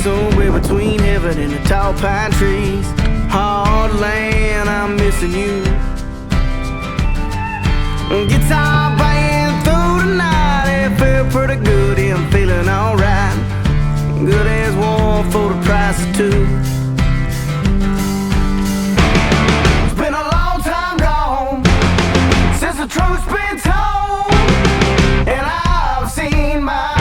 somewhere between heaven and the tall pine trees. Hard land, I'm missing you. Guitar playing through the night, it felt pretty good, yeah, I'm feeling alright. Good as one for the price of two. It's been a long time gone since the truth's been told, and I've seen my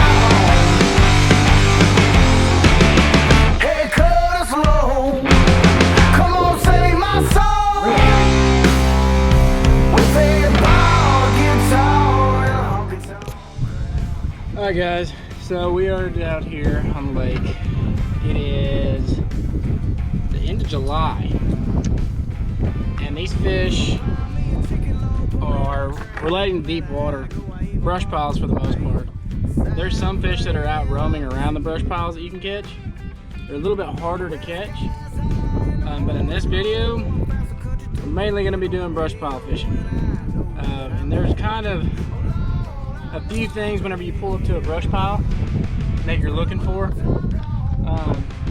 Alright guys, so we are out here on the lake. It is the end of July, and these fish are relating to deep water, brush piles for the most part. There's some fish that are out roaming around the brush piles that you can catch. They're a little bit harder to catch, but in this video, we're mainly going to be doing brush pile fishing. And there's kind of a few things whenever you pull up to a brush pile that you're looking for,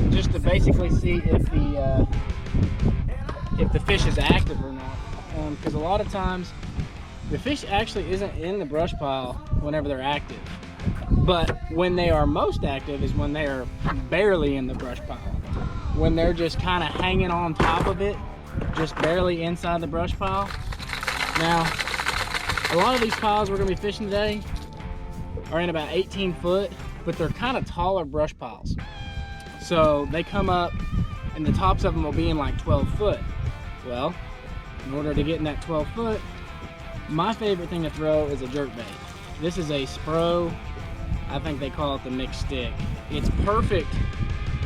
just to basically see if the fish is active or not. Because a lot of times the fish actually isn't in the brush pile whenever they're active, but when they are most active is when they are barely in the brush pile, when they're just kind of hanging on top of it, just barely inside the brush pile. Now, a lot of these piles we're going to be fishing today are in about 18 foot, but they're kind of taller brush piles. So they come up and the tops of them will be in like 12 foot. Well, in order to get in that 12 foot, my favorite thing to throw is a jerkbait. This is a Spro, I think they call it the mixed stick. It's perfect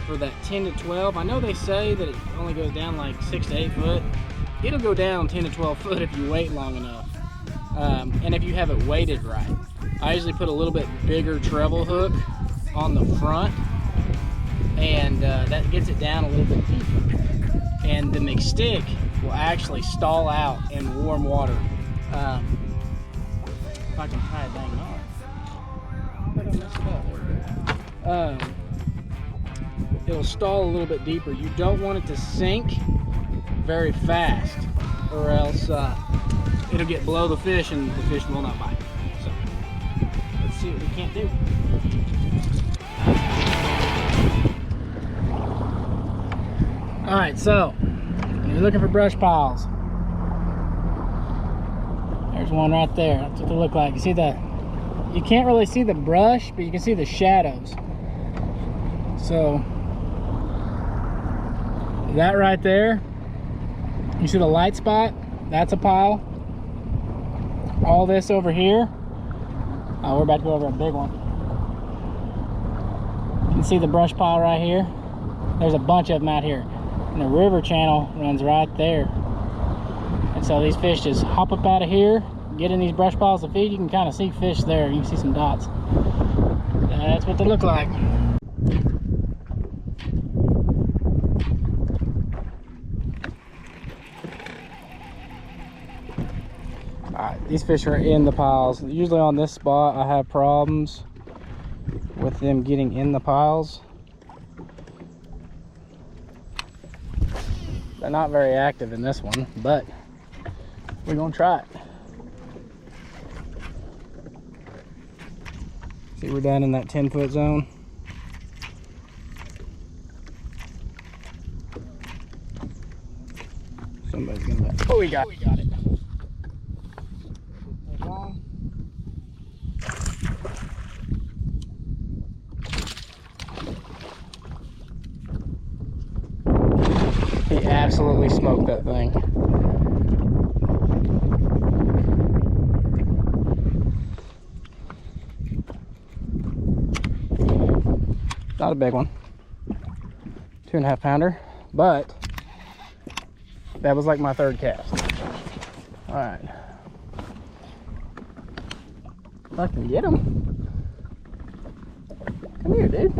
for that 10 to 12. I know they say that it only goes down like 6 to 8 foot. It'll go down 10 to 12 foot if you wait long enough. And if you have it weighted right. I usually put a little bit bigger treble hook on the front, and that gets it down a little bit deeper. And the McStick will actually stall out in warm water. If I can tie it dang on. I messed up. It'll stall a little bit deeper. You don't want it to sink very fast, or else it'll get below the fish and the fish will not bite. So let's see what we can't do. Alright, so you're looking for brush piles. There's one right there. That's what they look like. You see you can't really see the brush, but you can see the shadows. So that right there, you see the light spot? That's a pile. All this over here, we're about to go over a big one. You can see the brush pile right here. There's a bunch of them out here. And the river channel runs right there. And so these fish just hop up out of here, get in these brush piles to feed. You can kind of see fish there. You can see some dots. That's what they look like. Alright, these fish are in the piles. Usually on this spot I have problems with them getting in the piles. They're not very active in this one, but we're gonna try it. See, we're down in that 10-foot zone. Somebody's gonna bet. Oh, we got it. He absolutely smoked that thing. Not a big one. 2.5 pounder, but that was like my third cast. All right. If I can get him. Come here, dude.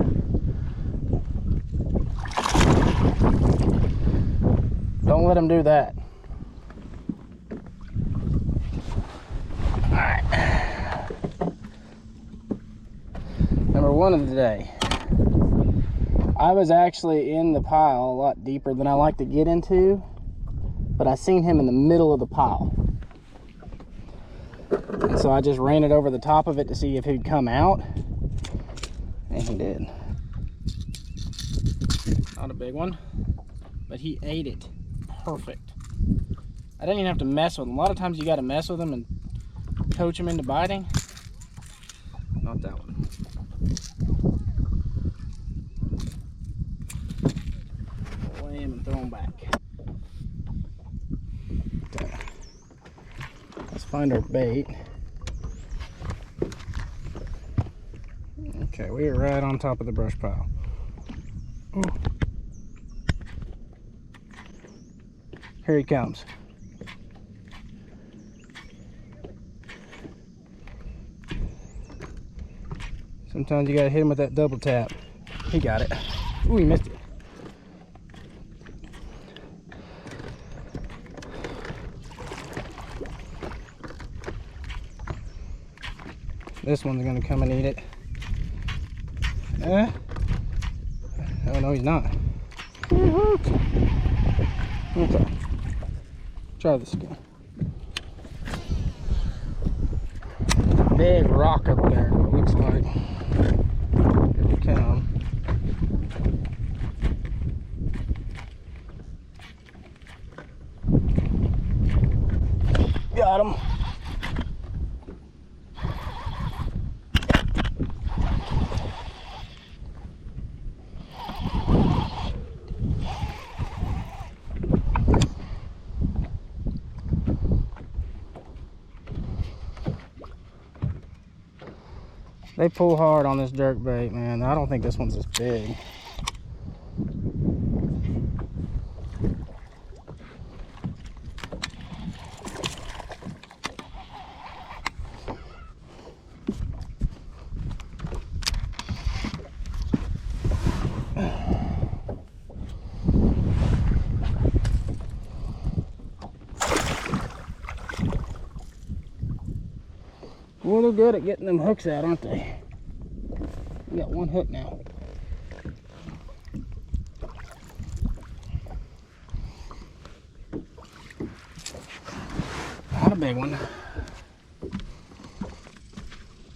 Don't let him do that. All right. Number one of the day. I was actually in the pile a lot deeper than I like to get into, but I seen him in the middle of the pile. And so I just ran it over the top of it to see if he'd come out, and he did. Not a big one, but he ate it perfect. I didn't even have to mess with him. A lot of times you got to mess with him and coach him into biting. Not that one. Weigh him and throw him back. Okay. Let's find our bait. Okay, we are right on top of the brush pile. Ooh. Here he comes. Sometimes you gotta hit him with that double tap. He got it. Ooh, he missed it. This one's gonna come and eat it. Oh no, he's not. Okay. Try this again. Big rock up there, it looks like. Here we come. Got him. They pull hard on this jerk bait, man. I don't think this one's as big. Well, they're good at getting them hooks out, aren't they? We got one hook now. Not a big one.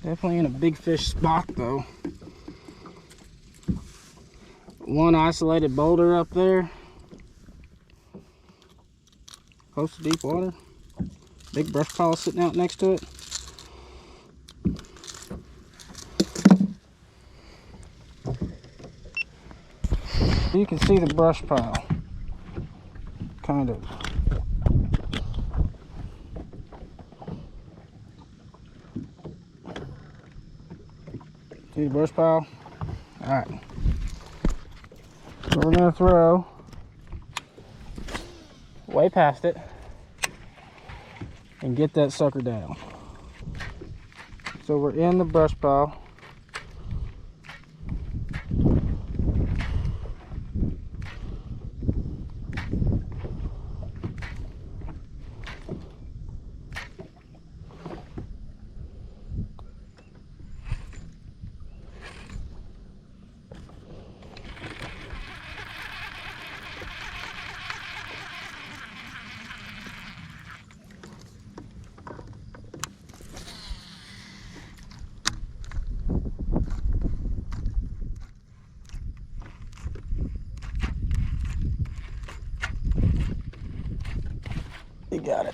Definitely in a big fish spot though. One isolated boulder up there. Close to deep water. Big brush pile sitting out next to it. You can see the brush pile, kind of. See the brush pile? All right. So we're gonna throw way past it and get that sucker down. So we're in the brush pile. You got it.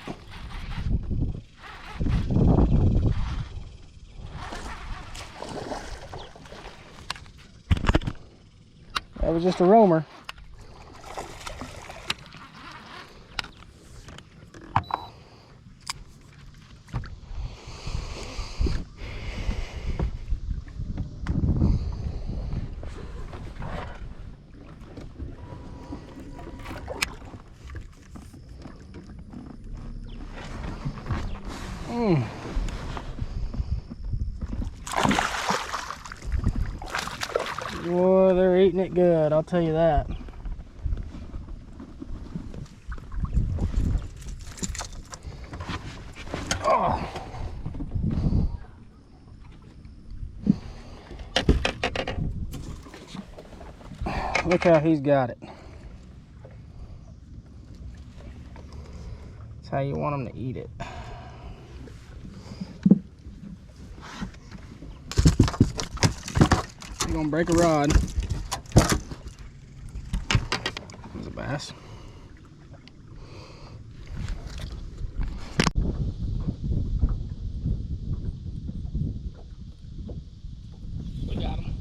That was just a roamer. Boy, they're eating it good, I'll tell you that. Oh. Look how he's got it. That's how you want him to eat it. You're gonna break a rod. There's a bass. We got him.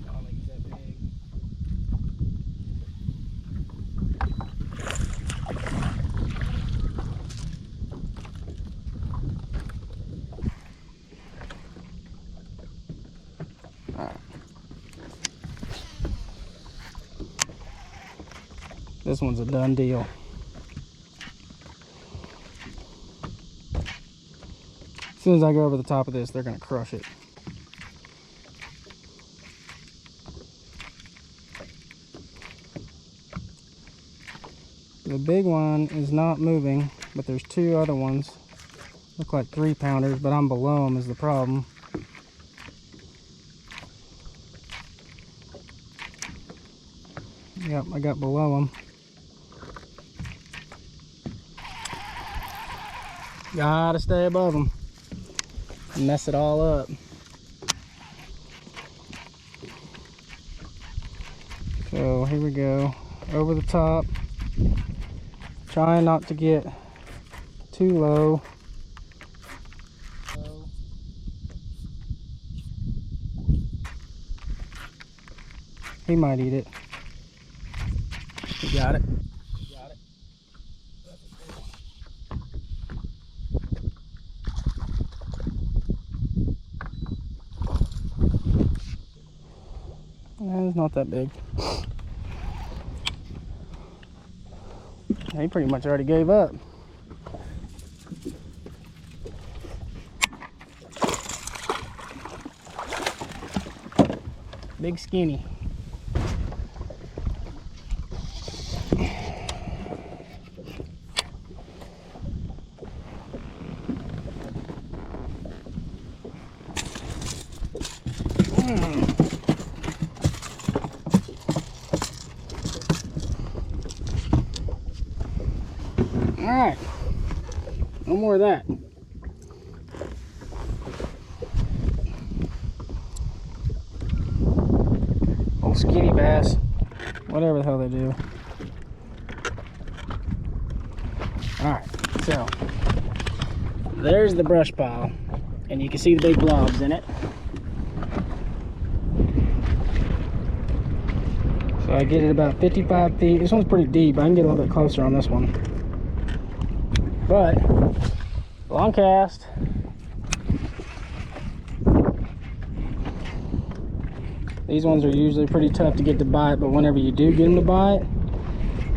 I don't think he's that big. This one's a done deal. As soon as I go over the top of this, they're gonna crush it. The big one is not moving, but there's two other ones. Look like 3-pounders, but I'm below them is the problem. Yep, I got below them. Gotta stay above them. Mess it all up. So here we go. Over the top. Trying not to get too low. He might eat it. You got it. Got it. It's not that big. He pretty much already gave up. Big skinny. Alright, no more of that. Old skinny bass, whatever the hell they do. Alright, so there's the brush pile, and you can see the big blobs in it. So I get it about 55 feet. This one's pretty deep. I can get a little bit closer on this one. But long cast. These ones are usually pretty tough to get to bite, but whenever you do get them to bite,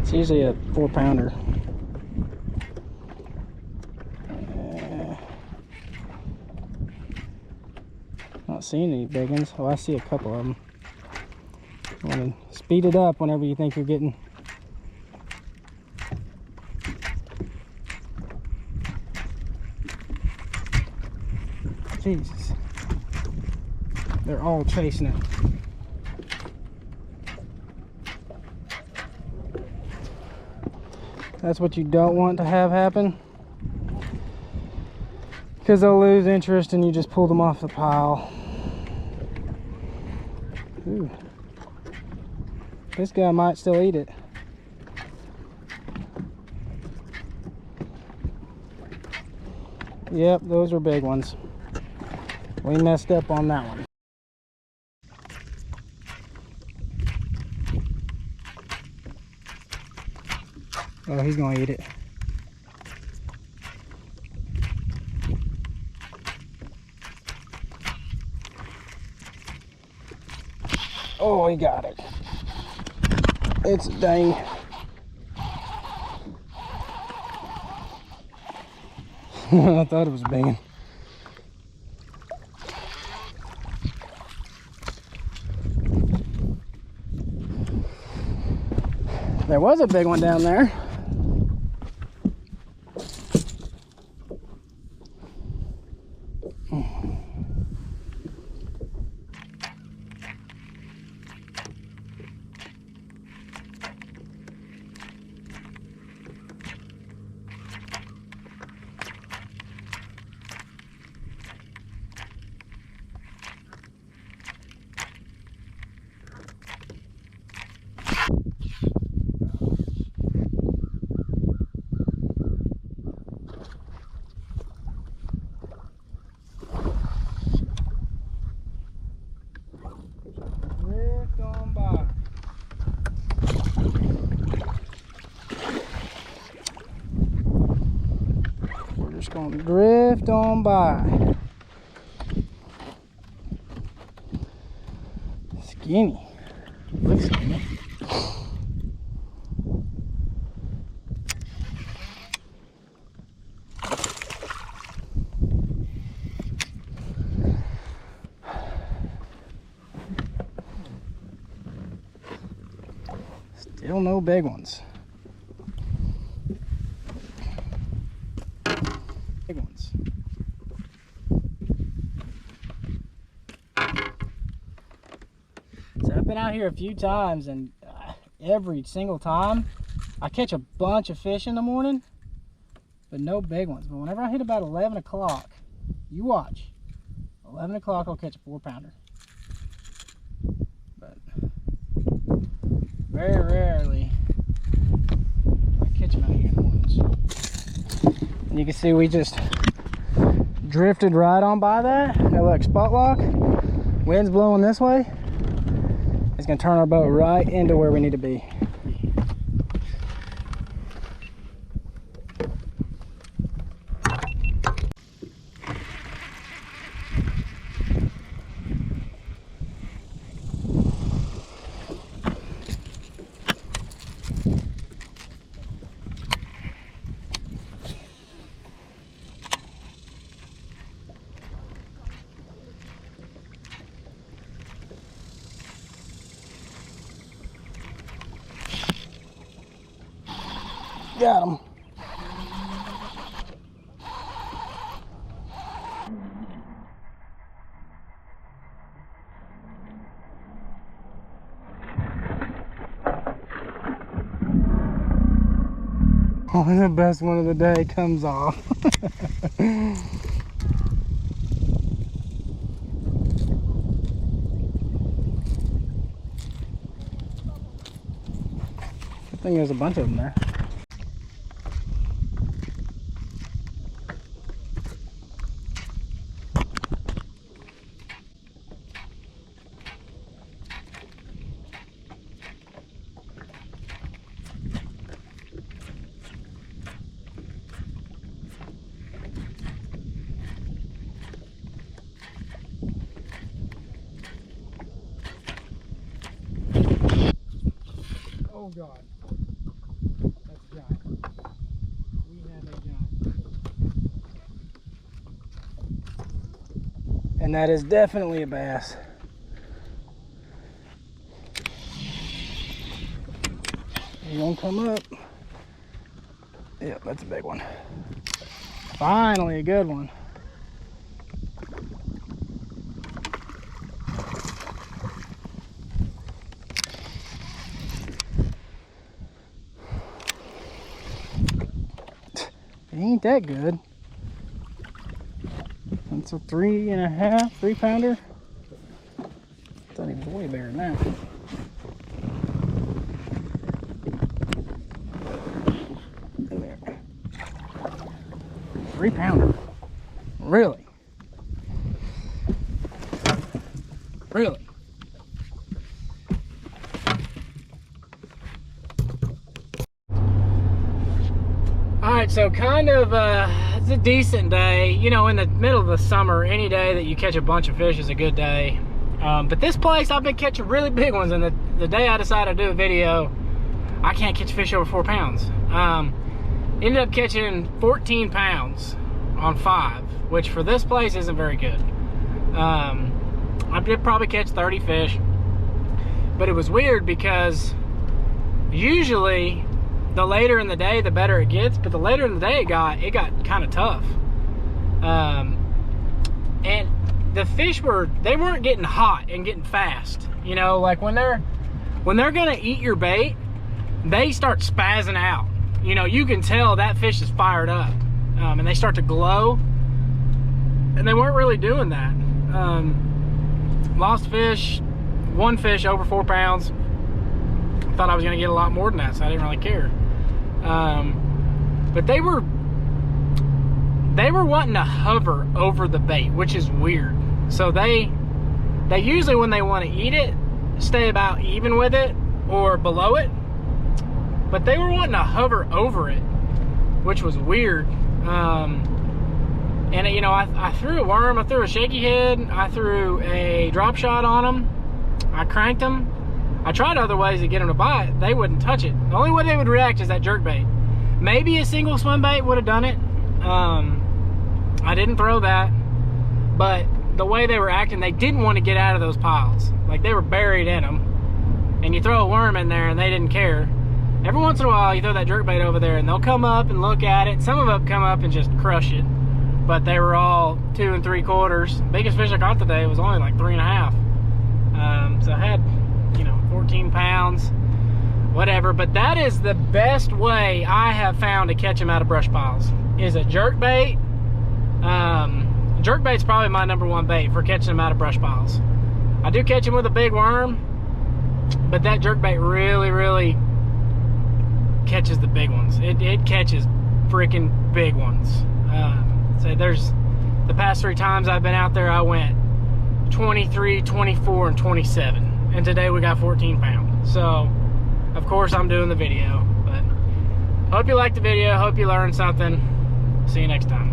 it's usually a 4-pounder. Not seeing any big ones. Oh, I see a couple of them. You want to speed it up whenever you think you're getting. Jesus. They're all chasing it. That's what you don't want to have happen, because they'll lose interest and you just pull them off the pile. Ooh. This guy might still eat it. Yep, those are big ones. We messed up on that one. Oh, he's gonna eat it. Oh, he got it. It's dang. I thought it was banging. There was a big one down there. drift on by. We're just gonna drift on by. Skinny. Looks skinny. Still no big ones. Big ones. So I've been out here a few times, and every single time I catch a bunch of fish in the morning, but no big ones. But whenever I hit about 11 o'clock, you watch. 11 o'clock I'll catch a 4-pounder. But very rarely I catch them out here in the mornings. And you can see we just drifted right on by that. Now look, spot lock, wind's blowing this way. It's gonna turn our boat right into where we need to be. Got him. Oh, the best one of the day comes off. I think there's a bunch of them there. Oh God, that's a giant. We have a giant. And that is definitely a bass. You gonna come up? Yep, that's a big one. Finally a good one. It ain't that good. That's a 3.5, 3-pounder. Thought he was way bigger than that. There. 3-pounder. Really? Really? Alright, so kind of, it's a decent day. You know, in the middle of the summer, any day that you catch a bunch of fish is a good day. But this place, I've been catching really big ones, and the day I decided to do a video, I can't catch fish over 4 pounds. Ended up catching 14 pounds on 5, which for this place isn't very good. I did probably catch 30 fish, but it was weird because usually the later in the day, the better it gets, but the later in the day it got kind of tough. And the fish they weren't getting hot and getting fast. You know, like when they're gonna eat your bait, they start spazzing out. You know, you can tell that fish is fired up, and they start to glow, and they weren't really doing that. Lost fish, one fish over 4 pounds. Thought I was gonna get a lot more than that, so I didn't really care. But they were wanting to hover over the bait, which is weird. So they usually, when they want to eat it, stay about even with it or below it, but they were wanting to hover over it, which was weird. And you know, I threw a worm, I threw a shaky head, I threw a drop shot on them, I cranked them, I tried other ways to get them to bite. They wouldn't touch it. The only way they would react is that jerk bait. Maybe a single swim bait would have done it. I didn't throw that, but the way they were acting, they didn't want to get out of those piles. Like, they were buried in them, and you throw a worm in there and they didn't care. Every once in a while you throw that jerk bait over there and they'll come up and look at it. Some of them come up and just crush it, but they were all 2 3/4. Biggest fish I caught today was only like 3 1/2. So I had, you know, 14 pounds, whatever. But that is the best way I have found to catch them out of brush piles, is a jerk bait. Jerk bait's probably my #1 bait for catching them out of brush piles. I do catch them with a big worm, but that jerk bait really catches the big ones. It catches freaking big ones. So there's the past 3 times I've been out there, I went 23, 24, and 27. And today we got 14 pounds. So, of course, I'm doing the video. But hope you liked the video. Hope you learned something. See you next time.